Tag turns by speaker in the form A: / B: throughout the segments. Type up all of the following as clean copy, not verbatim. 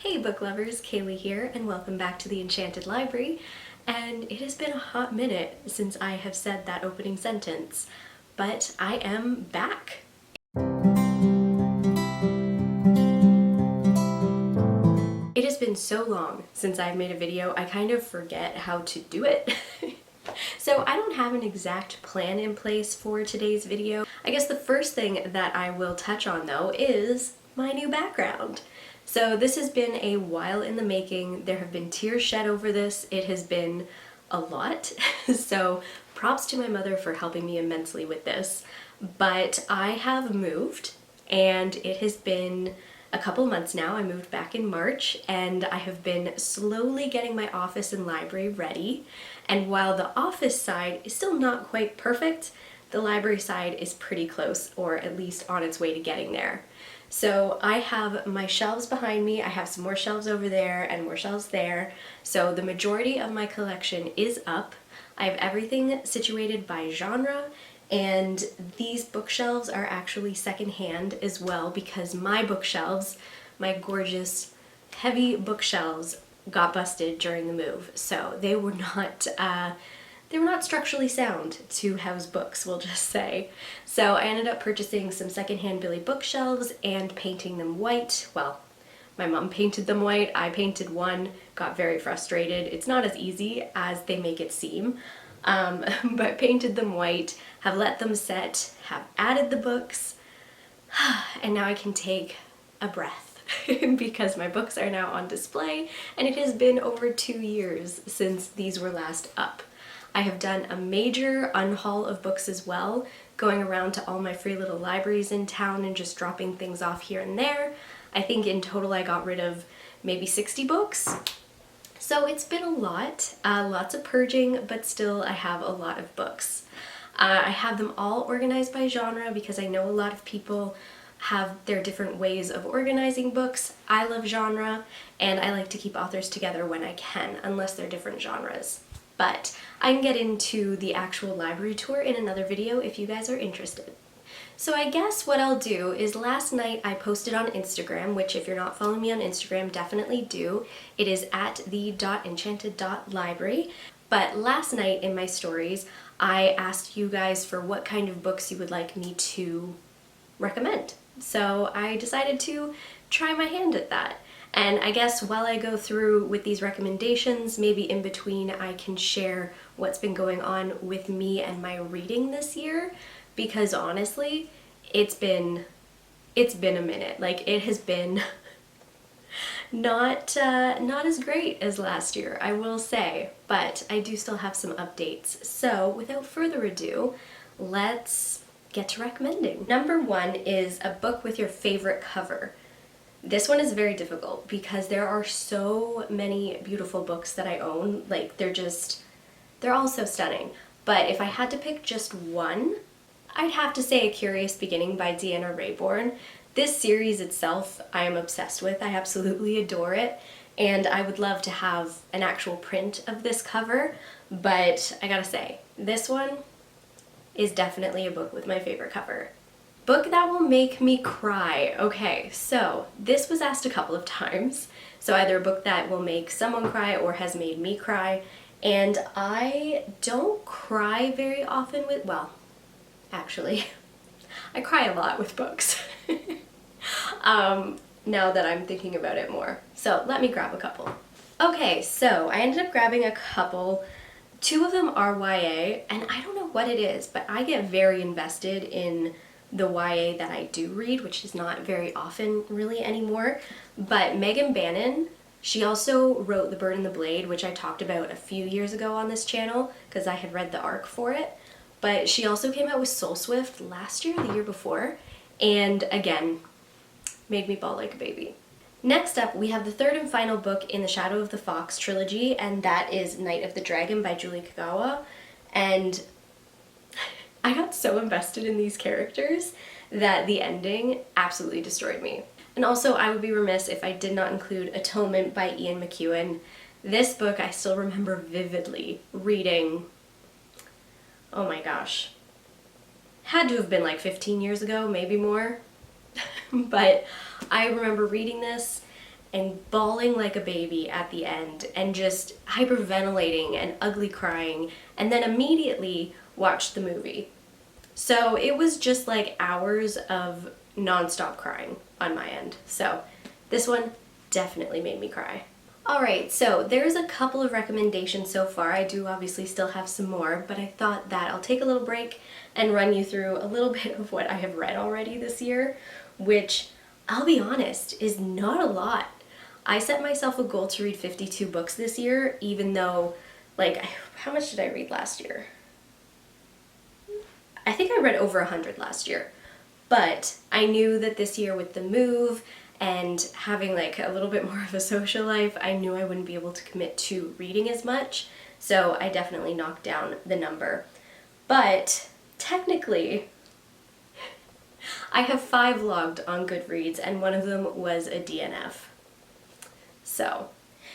A: Hey book lovers, Kaylee here, and welcome back to the Enchanted Library. And it has been a hot minute since I have said that opening sentence, but I am back. It has been so long since I've made a video, I kind of forget how to do it. So I don't have an exact plan in place for today's video. I guess the first thing that I will touch on though is my new background. So this has been a while in the making. There have been tears shed over this. It has been a lot. So props to my mother for helping me immensely with this. But I have moved and it has been a couple months now. I moved back in March and I have been slowly getting my office and library ready. And while the office side is still not quite perfect, the library side is pretty close, or at least on its way to getting there. So I have my shelves behind me, I have some more shelves over there and more shelves there. So the majority of my collection is up. I have everything situated by genre, and these bookshelves are actually secondhand as well because my bookshelves, my gorgeous heavy bookshelves, got busted during the move. So they were not structurally sound to house books, we'll just say. So I ended up purchasing some secondhand Billy bookshelves and painting them white. Well, my mom painted them white, I painted one, got very frustrated. It's not as easy as they make it seem, but painted them white, have let them set, have added the books, and now I can take a breath. Because my books are now on display and it has been over 2 years since these were last up. I have done a major unhaul of books as well, going around to all my free little libraries in town and just dropping things off here and there. I think in total I got rid of maybe 60 books. So it's been a lot, lots of purging, but still I have a lot of books. I have them all organized by genre because I know a lot of people have their different ways of organizing books. I love genre and I like to keep authors together when I can, unless they're different genres. But I can get into the actual library tour in another video if you guys are interested. So I guess what I'll do is last night I posted on Instagram, which if you're not following me on Instagram, definitely do. It is at the.enchanted.library. But last night in my stories, I asked you guys for what kind of books you would like me to recommend. So I decided to try my hand at that. And I guess while I go through with these recommendations, maybe in between I can share what's been going on with me and my reading this year, because honestly, it's been a minute. Like, it has been not as great as last year, I will say, but I do still have some updates. So without further ado, let's get to recommending. Number one is a book with your favorite cover. This one is very difficult because there are so many beautiful books that I own. Like, they're all so stunning. But if I had to pick just one, I'd have to say A Curious Beginning by Deanna Raybourn. This series itself, I am obsessed with. I absolutely adore it. And I would love to have an actual print of this cover. But I gotta say, this one is definitely a book with my favorite cover. Book that will make me cry. Okay, so this was asked a couple of times. So either a book that will make someone cry or has made me cry. And I don't cry very often with, well, actually, I cry a lot with books. Now that I'm thinking about it more. So let me grab a couple. Okay, so I ended up grabbing a couple. Two of them are YA, and I don't know what it is, but I get very invested in the YA that I do read, which is not very often really anymore. But Megan Bannon, she also wrote The Bird and the Blade, which I talked about a few years ago on this channel because I had read the ARC for it. But she also came out with Soul Swift last year, the year before, and again, made me bawl like a baby. Next up, we have the third and final book in the Shadow of the Fox trilogy, and that is Night of the Dragon by Julie Kagawa. And I got so invested in these characters that the ending absolutely destroyed me. And also, I would be remiss if I did not include Atonement by Ian McEwan. This book I still remember vividly reading, oh my gosh, had to have been like 15 years ago, maybe more. But I remember reading this and bawling like a baby at the end and just hyperventilating and ugly crying, and then immediately watched the movie. So it was just like hours of nonstop crying on my end. So this one definitely made me cry. Alright, so there's a couple of recommendations so far. I do obviously still have some more, but I thought that I'll take a little break and run you through a little bit of what I have read already this year, which, I'll be honest, is not a lot. I set myself a goal to read 52 books this year, even though, like, how much did I read last year? I think I read over 100 last year, but I knew that this year with the move and having like a little bit more of a social life, I knew I wouldn't be able to commit to reading as much, so I definitely knocked down the number. But technically, I have 5 logged on Goodreads, and one of them was a DNF. So,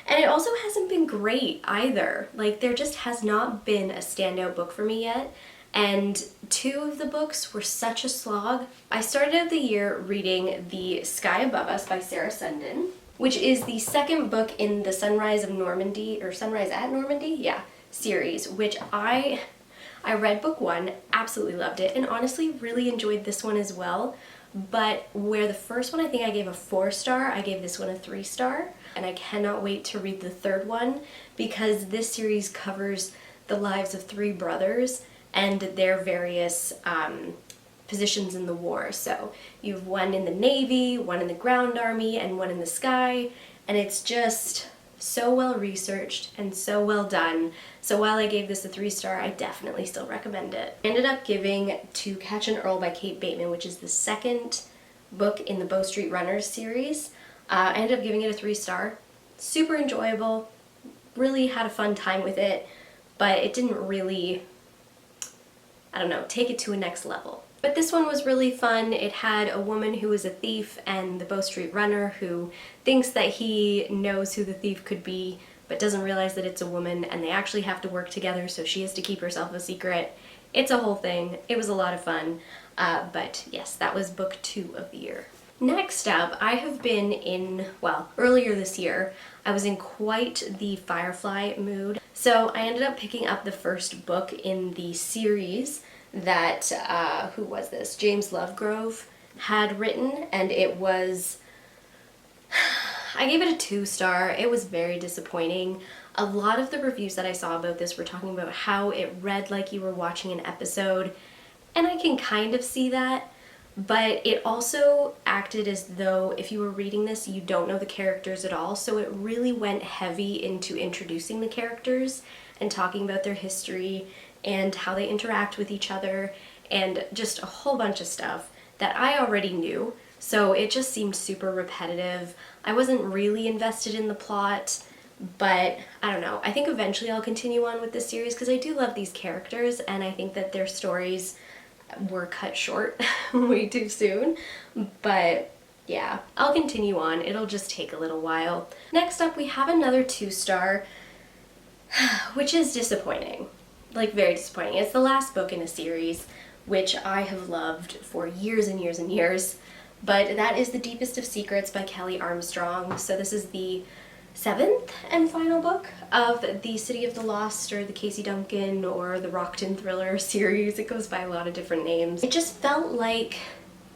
A: and it also hasn't been great either. Like, there just has not been a standout book for me yet, and 2 of the books were such a slog. I started out the year reading The Sky Above Us by Sarah Sundin, which is the second book in the Sunrise of Normandy, or Sunrise at Normandy? Yeah, series, which I read book 1, absolutely loved it, and honestly really enjoyed this one as well. But where the first one I think I gave a 4-star, I gave this one a 3-star, and I cannot wait to read the third one because this series covers the lives of 3 brothers and their various positions in the war. So you have one in the Navy, one in the ground army, and one in the sky, and it's just so well researched and so well done. So while I gave this a 3-star, I definitely still recommend it. I ended up giving To Catch an Earl by Kate Bateman, which is the second book in the Bow Street Runners series. I ended up giving it a 3-star. Super enjoyable, really had a fun time with it, but it didn't really, I don't know, take it to a next level. But this one was really fun. It had a woman who was a thief and the Bow Street Runner who thinks that he knows who the thief could be, but doesn't realize that it's a woman, and they actually have to work together, so she has to keep herself a secret. It's a whole thing. It was a lot of fun. But yes, that was book 2 of the year. Next up, I have been in, well, earlier this year, I was in quite the Firefly mood. So I ended up picking up the first book in the series that, who was this? James Lovegrove had written, and it was, I gave it a 2-star. It was very disappointing. A lot of the reviews that I saw about this were talking about how it read like you were watching an episode, and I can kind of see that, but it also acted as though if you were reading this, you don't know the characters at all, so it really went heavy into introducing the characters and talking about their history and how they interact with each other, and just a whole bunch of stuff that I already knew, so it just seemed super repetitive. I wasn't really invested in the plot, but I don't know. I think eventually I'll continue on with this series because I do love these characters, and I think that their stories were cut short way too soon, but yeah, I'll continue on. It'll just take a little while. Next up, we have another 2-star, which is disappointing. Like, very disappointing. It's the last book in a series, which I have loved for years and years and years, but that is The Deepest of Secrets by Kelly Armstrong. So this is the 7th and final book of the City of the Lost, or the Casey Duncan, or the Rockton Thriller series. It goes by a lot of different names. It just felt like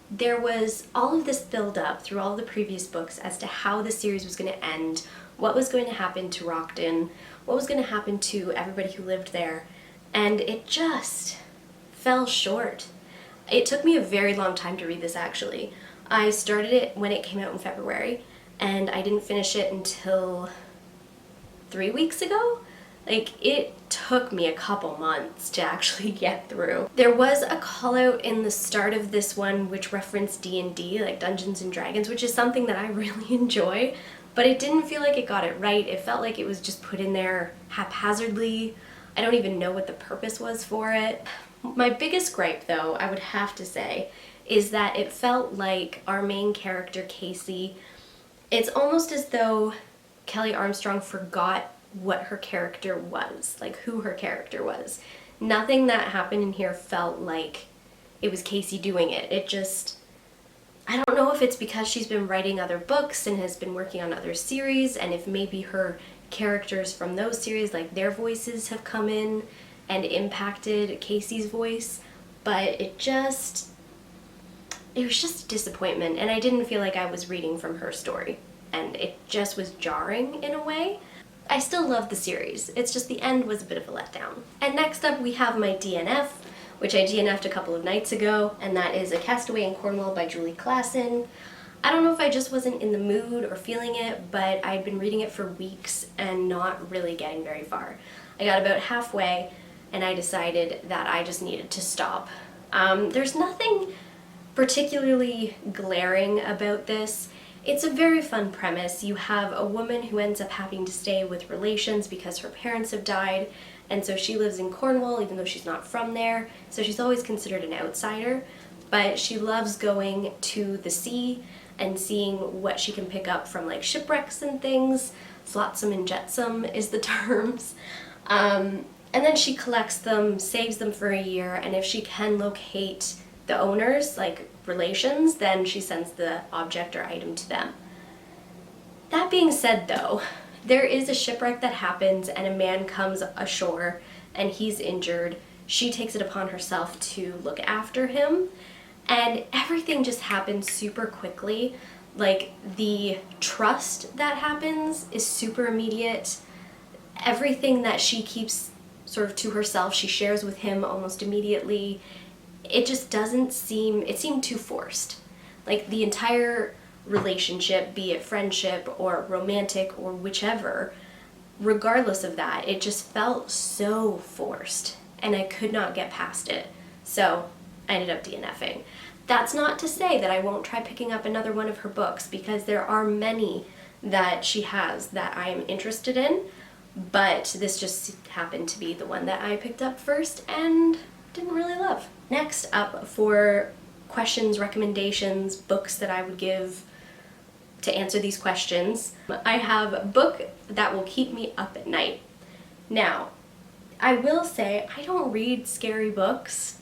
A: there was all of this build up through all the previous books as to how the series was going to end, what was going to happen to Rockton, what was going to happen to everybody who lived there, and it just fell short. It took me a very long time to read this, actually. I started it when it came out in February, and I didn't finish it until 3 weeks ago. Like, it took me a couple months to actually get through. There was a call out in the start of this one which referenced D&D, like Dungeons and Dragons, which is something that I really enjoy, but it didn't feel like it got it right. It felt like it was just put in there haphazardly. I don't even know what the purpose was for it. My biggest gripe, though, I would have to say, is that it felt like our main character, Casey, it's almost as though Kelly Armstrong forgot what her character was, like who her character was. Nothing that happened in here felt like it was Casey doing it. It just, I don't know if it's because she's been writing other books and has been working on other series, and if maybe her characters from those series, like their voices have come in and impacted Casey's voice, but it was just a disappointment, and I didn't feel like I was reading from her story, and it just was jarring in a way. I still love the series, it's just the end was a bit of a letdown. And next up we have my DNF, which I DNF'd a couple of nights ago, and that is A Castaway in Cornwall by Julie Klassen. I don't know if I just wasn't in the mood or feeling it, but I'd been reading it for weeks and not really getting very far. I got about halfway and I decided that I just needed to stop. There's nothing particularly glaring about this. It's a very fun premise. You have a woman who ends up having to stay with relations because her parents have died, and so she lives in Cornwall even though she's not from there, so she's always considered an outsider, but she loves going to the sea and seeing what she can pick up from like shipwrecks and things. Flotsam and jetsam is the terms. And then she collects them, saves them for a year, and if she can locate the owners, like relations, then she sends the object or item to them. That being said though, there is a shipwreck that happens and a man comes ashore and he's injured. She takes it upon herself to look after him, and everything just happens super quickly. Like, the trust that happens is super immediate. Everything that she keeps sort of to herself, she shares with him almost immediately. It just doesn't seem, it seemed too forced. Like, the entire relationship, be it friendship or romantic or whichever, regardless of that, it just felt so forced and I could not get past it. So I ended up DNFing. That's not to say that I won't try picking up another one of her books, because there are many that she has that I am interested in, but this just happened to be the one that I picked up first and didn't really love. Next up, for questions, recommendations, books that I would give to answer these questions, I have a book that will keep me up at night. Now, I will say I don't read scary books,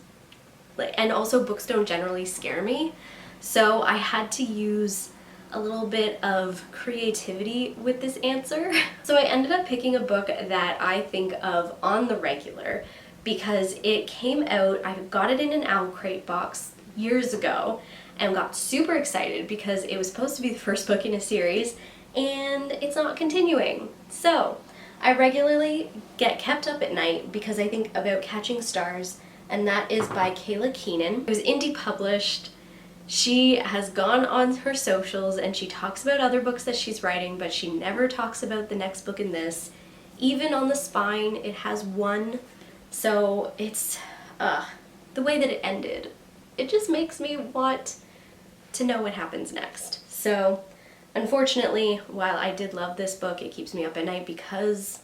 A: and also books don't generally scare me, so I had to use a little bit of creativity with this answer. So I ended up picking a book that I think of on the regular because it came out, I got it in an Owl Crate box years ago and got super excited because it was supposed to be the first book in a series and it's not continuing. So I regularly get kept up at night because I think about Catching Stars, and that is by Kayla Keenan. It was indie published. She has gone on her socials and she talks about other books that she's writing, but she never talks about the next book in this. Even on the spine, it has one. So it's, the way that it ended, it just makes me want to know what happens next. So unfortunately, while I did love this book, it keeps me up at night because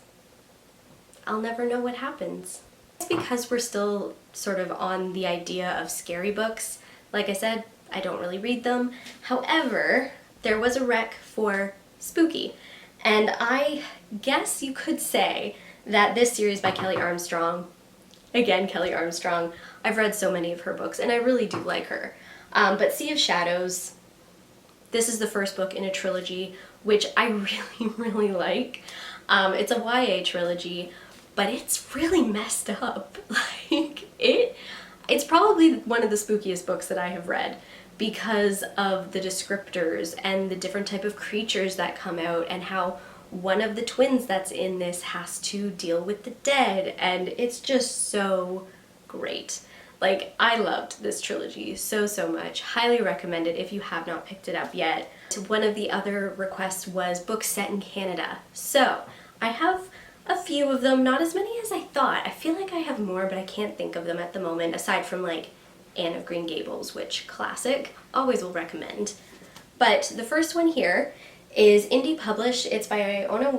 A: I'll never know what happens. It's because we're still sort of on the idea of scary books. Like I said, I don't really read them. However, there was a rec for spooky, and I guess you could say that this series by Kelly Armstrong, again Kelly Armstrong, I've read so many of her books and I really do like her. But Sea of Shadows, this is the first book in a trilogy, which I really, really like. It's a YA trilogy, but it's really messed up. Like, it's probably one of the spookiest books that I have read because of the descriptors and the different type of creatures that come out and how one of the twins that's in this has to deal with the dead, and it's just so great. Like, I loved this trilogy so, so much. Highly recommend it if you have not picked it up yet. One of the other requests was books set in Canada. So, I have a few of them, not as many as I thought. I feel like I have more, but I can't think of them at the moment, aside from like Anne of Green Gables, which classic, always will recommend. But the first one here is indie published. It's by Iona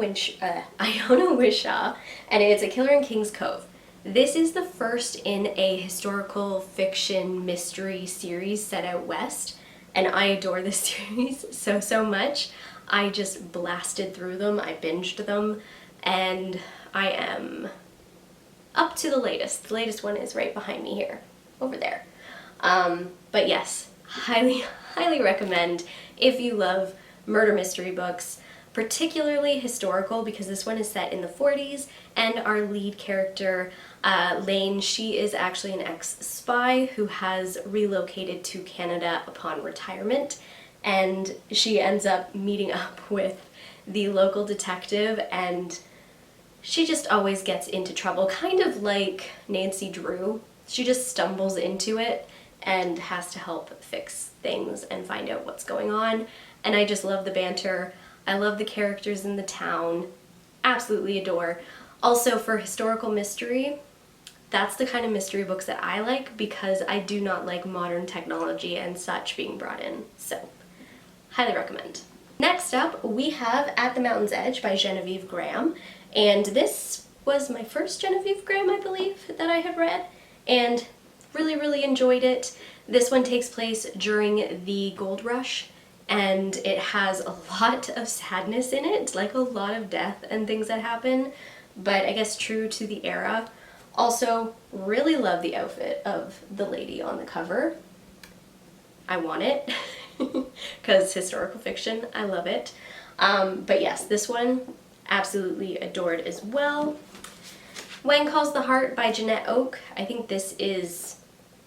A: Wishaw, and it's A Killer in King's Cove. This is the first in a historical fiction mystery series set out west, and I adore this series so, so much. I just blasted through them, I binged them, and I am up to the latest. The latest one is right behind me here, over there. But yes, highly, highly recommend if you love murder mystery books, particularly historical, because this one is set in the 40s, and our lead character, Lane, she is actually an ex-spy who has relocated to Canada upon retirement, and she ends up meeting up with the local detective, and she just always gets into trouble, kind of like Nancy Drew. She just stumbles into it and has to help fix things and find out what's going on. And I just love the banter. I love the characters in the town. Absolutely adore. Also, for historical mystery, that's the kind of mystery books that I like, because I do not like modern technology and such being brought in. So, highly recommend. Next up, we have At the Mountain's Edge by Genevieve Graham. And this was my first Genevieve Graham, I believe, that I had read, and really enjoyed it. This one takes place during the gold rush, and it has a lot of sadness in it, like a lot of death and things that happen, but I guess true to the era. Also, really love the outfit of the lady on the cover. I want it, because historical fiction, I love it. But yes, this one, absolutely adored as well. When Calls the Heart by Jeanette Oak. I think this is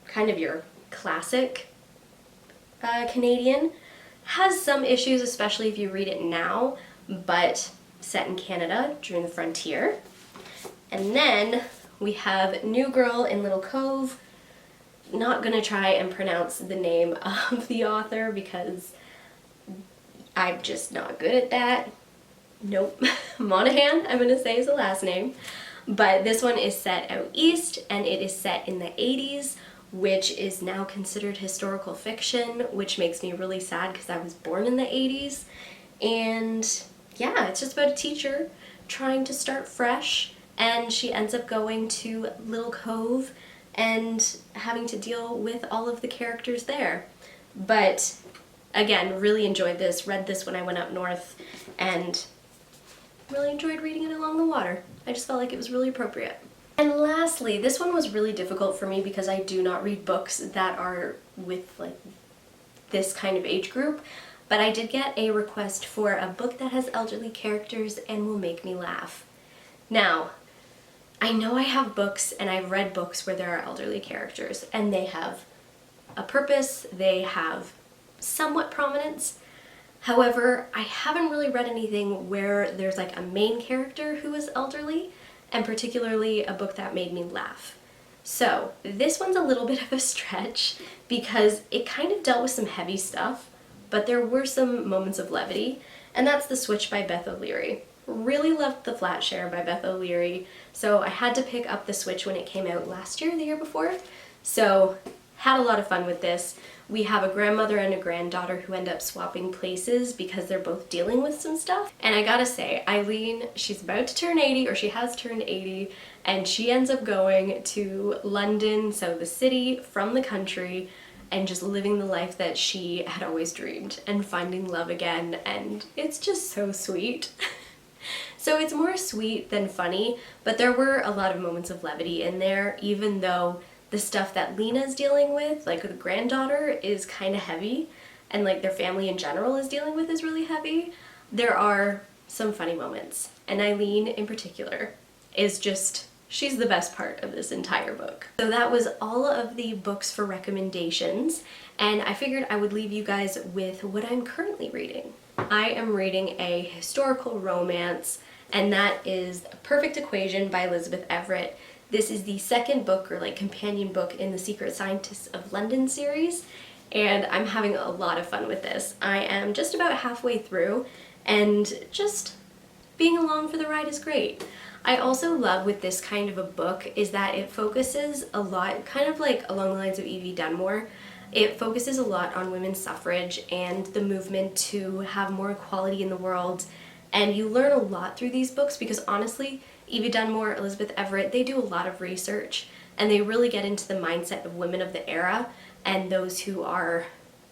A: kind of your classic Canadian. Has some issues, especially if you read it now, but set in Canada during the frontier. And then we have New Girl in Little Cove. Not gonna try and pronounce the name of the author because I'm just not good at that. Nope. Monahan, I'm gonna say, is the last name. But this one is set out east, and it is set in the 80s, which is now considered historical fiction, which makes me really sad because I was born in the 80s. And yeah, it's just about a teacher trying to start fresh, and she ends up going to Little Cove and having to deal with all of the characters there. But again, really enjoyed this, read this when I went up north, and really enjoyed reading it along the water. I just felt like it was really appropriate. And lastly, this one was really difficult for me because I do not read books that are with like this kind of age group, but I did get a request for a book that has elderly characters and will make me laugh. Now, I know I have books and I've read books where there are elderly characters and they have a purpose, they have somewhat prominence. However, I haven't really read anything where there's like a main character who is elderly, and particularly a book that made me laugh. So this one's a little bit of a stretch because it kind of dealt with some heavy stuff, but there were some moments of levity, and that's The Switch by Beth O'Leary. Really loved The Flat Share by Beth O'Leary, so I had to pick up The Switch when it came out last year, the year before, so had a lot of fun with this. We have a grandmother and a granddaughter who end up swapping places because they're both dealing with some stuff. And I gotta say, Eileen, she's about to turn 80, or she has turned 80, and she ends up going to London, so the city, from the country, and just living the life that she had always dreamed and finding love again, and it's just so sweet. So it's more sweet than funny, but there were a lot of moments of levity in there, even though the stuff that Lena's dealing with, like the granddaughter, is kind of heavy, and like their family in general is dealing with is really heavy. There are some funny moments, and Eileen in particular is just, she's the best part of this entire book. So that was all of the books for recommendations, and I figured I would leave you guys with what I'm currently reading. I am reading a historical romance, and that is A Perfect Equation by Elizabeth Everett. This is the second book, or like companion book, in the Secret Scientists of London series, and I'm having a lot of fun with this. I am just about halfway through, and just being along for the ride is great. I also love with this kind of a book is that it focuses a lot, kind of like along the lines of Evie Dunmore, it focuses a lot on women's suffrage and the movement to have more equality in the world, and you learn a lot through these books because honestly, Evie Dunmore, Elizabeth Everett, they do a lot of research, and they really get into the mindset of women of the era and those who are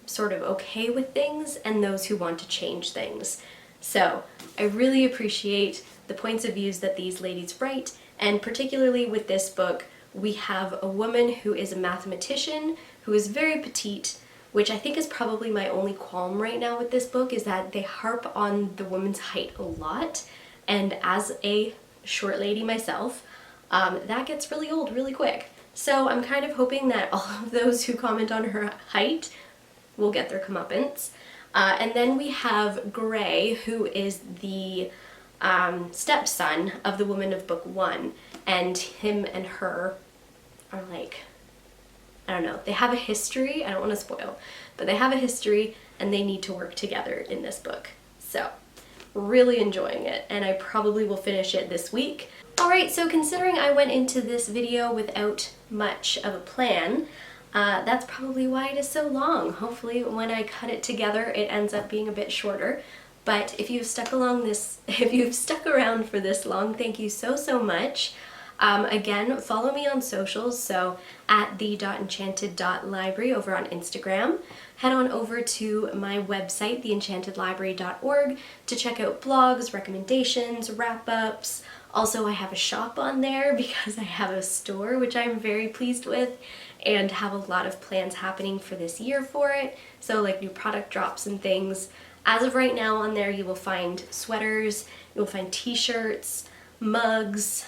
A: sort of okay with things and those who want to change things. So I really appreciate the points of views that these ladies write, and particularly with this book, we have a woman who is a mathematician, who is very petite, which I think is probably my only qualm right now with this book, is that they harp on the woman's height a lot, and as a short lady myself, that gets really old really quick. So I'm kind of hoping that all of those who comment on her height will get their comeuppance. And then we have Gray, who is the stepson of the woman of book 1, and him and her are like, I don't know, they have a history. I don't want to spoil, but they have a history and they need to work together in this book. So really enjoying it, and I probably will finish it this week. Alright, so considering I went into this video without much of a plan, that's probably why it is so long. Hopefully when I cut it together it ends up being a bit shorter. But if you've stuck around for this long, thank you so much. Again, follow me on socials, so at the.enchanted.library over on Instagram. Head on over to my website, theenchantedlibrary.org, to check out blogs, recommendations, wrap-ups. Also, I have a shop on there because I have a store, which I'm very pleased with, and have a lot of plans happening for this year for it. So like new product drops and things. As of right now on there, you will find sweaters, you will find t-shirts, mugs.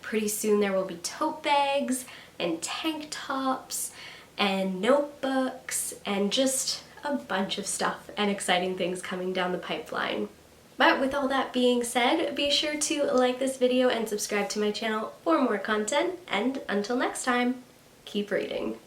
A: Pretty soon there will be tote bags and tank tops and notebooks and just a bunch of stuff and exciting things coming down the pipeline. But with all that being said, be sure to like this video and subscribe to my channel for more content, and until next time, keep reading.